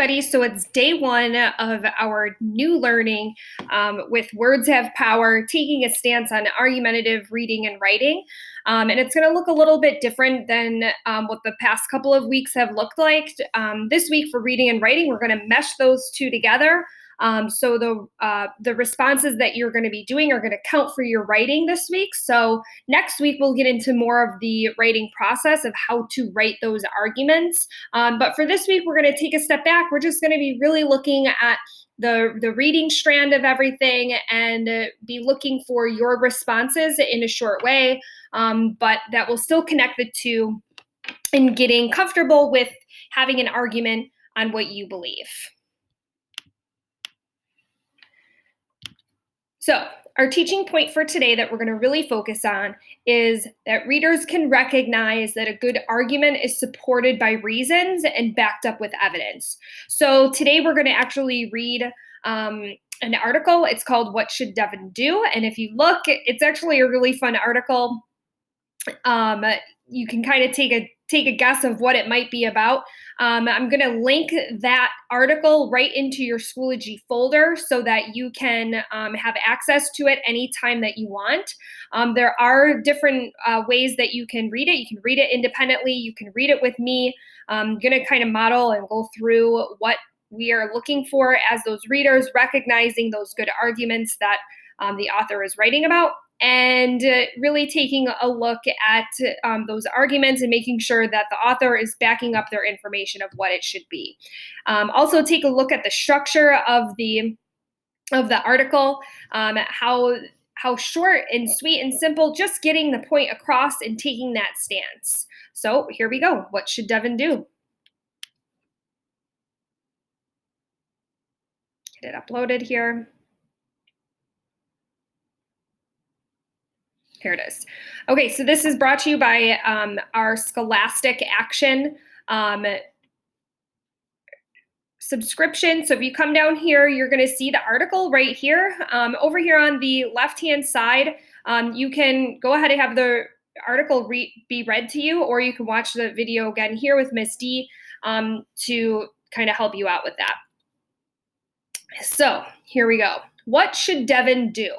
Everybody. So it's day one of our new learning with Words Have Power, taking a stance on argumentative reading and writing. And it's going to look a little bit different than what the past couple of weeks have looked like. This week for reading and writing, we're going to mesh those two together. So the responses that you're going to be doing are going to count for your writing this week. So next week, we'll get into more of the writing process of how to write those arguments. But for this week, we're going to take a step back. We're just going to be really looking at the reading strand of everything and be looking for your responses in a short way, but that will still connect the two and getting comfortable with having an argument on what you believe. So our teaching point for today that we're going to really focus on is that readers can recognize that a good argument is supported by reasons and backed up with evidence. So today we're going to actually read an article. It's called "What Should Devin Do?" And if you look, it's actually a really fun article. You can kind of take a guess of what it might be about. I'm going to link that article right into your Schoology folder so that you can have access to it anytime that you want. There are different ways that you can read it. You can read it independently. You can read it with me. I'm going to kind of model and go through what we are looking for as those readers, recognizing those good arguments that the author is writing about, and really taking a look at those arguments and making sure that the author is backing up their information of what it should be. Also take a look at the structure of the article, how short and sweet and simple, just getting the point across and taking that stance. So here we go. What should Devin do? Get it uploaded here. Here it is. Okay, so this is brought to you by our Scholastic Action subscription. So if you come down here, you're going to see the article right here. Over here on the left-hand side, you can go ahead and have the article be read to you, or you can watch the video again here with Miss D to kind of help you out with that. So here we go. What should Devin do?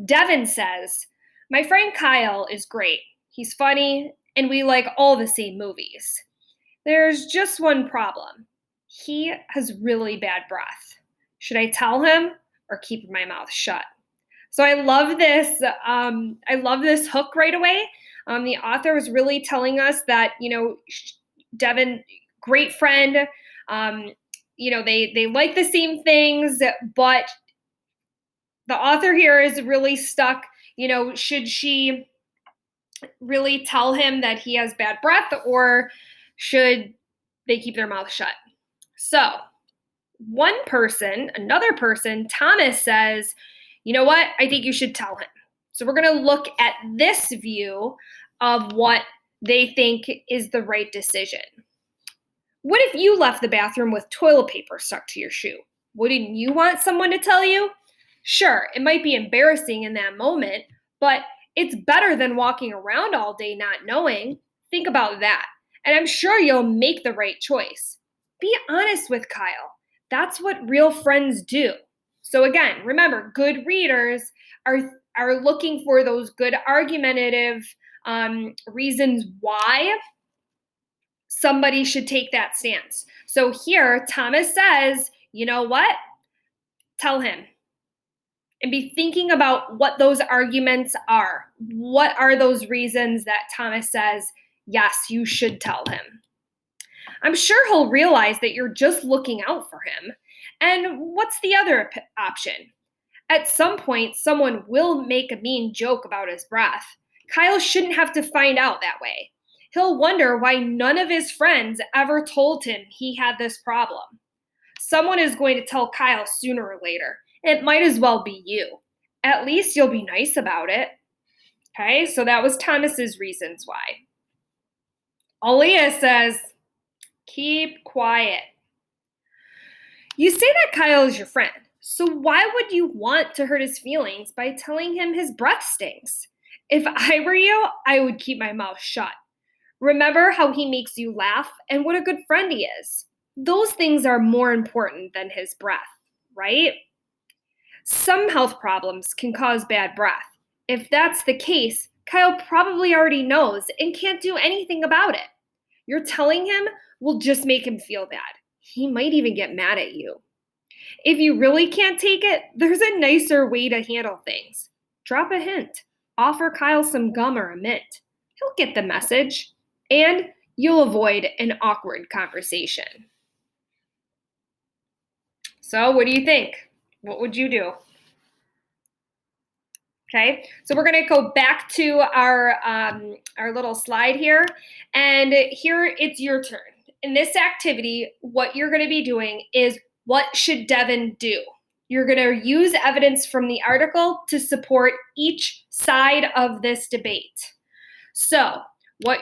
Devin says, "My friend Kyle is great. He's funny, and we like all the same movies. There's just one problem. He has really bad breath. Should I tell him or keep my mouth shut?" So I love this. I love this hook right away. The author is really telling us that, Devin, great friend. They like the same things, but the author here is really stuck. Should she really tell him that he has bad breath, or should they keep their mouth shut? So another person, Thomas, says, "You know what? I think you should tell him." So we're going to look at this view of what they think is the right decision. What if you left the bathroom with toilet paper stuck to your shoe? Wouldn't you want someone to tell you? Sure, it might be embarrassing in that moment, but it's better than walking around all day not knowing. Think about that. And I'm sure you'll make the right choice. Be honest with Kyle. That's what real friends do. So again, remember, good readers are looking for those good argumentative reasons why somebody should take that stance. So here, Thomas says, you know what? Tell him. And be thinking about what those arguments are. What are those reasons that Thomas says, yes, you should tell him? I'm sure he'll realize that you're just looking out for him. And what's the other option? At some point, someone will make a mean joke about his breath. Kyle shouldn't have to find out that way. He'll wonder why none of his friends ever told him he had this problem. Someone is going to tell Kyle sooner or later. It might as well be you. At least you'll be nice about it. Okay, so that was Thomas's reasons why. Aaliyah says, keep quiet. You say that Kyle is your friend, so why would you want to hurt his feelings by telling him his breath stinks? If I were you, I would keep my mouth shut. Remember how he makes you laugh and what a good friend he is. those things are more important than his breath, right? Some health problems can cause bad breath. If that's the case, Kyle probably already knows and can't do anything about it. You're telling him will just make him feel bad. He might even get mad at you. If you really can't take it, there's a nicer way to handle things. Drop a hint. Offer Kyle some gum or a mint. He'll get the message, and you'll avoid an awkward conversation. So, what do you think? What would you do? Okay, so we're going to go back to our little slide here, and here it's your turn. In this activity, what you're going to be doing is what should Devin do? You're going to use evidence from the article to support each side of this debate. So, what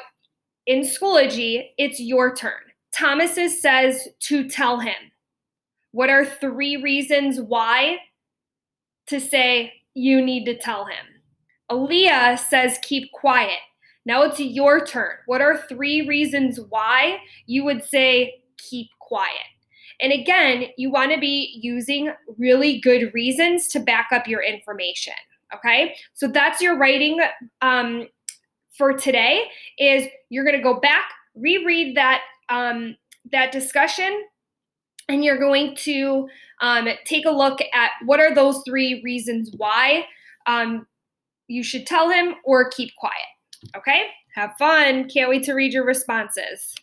in Schoology, it's your turn. Thomas says to tell him. What are 3 reasons why to say you need to tell him? Aaliyah says keep quiet. Now it's your turn. What are 3 reasons why you would say keep quiet? And again, you want to be using really good reasons to back up your information. Okay, so that's your writing for today. Is you're going to go back, reread that that discussion, and you're going to take a look at what are those 3 reasons why you should tell him or keep quiet. Okay, have fun. Can't wait to read your responses.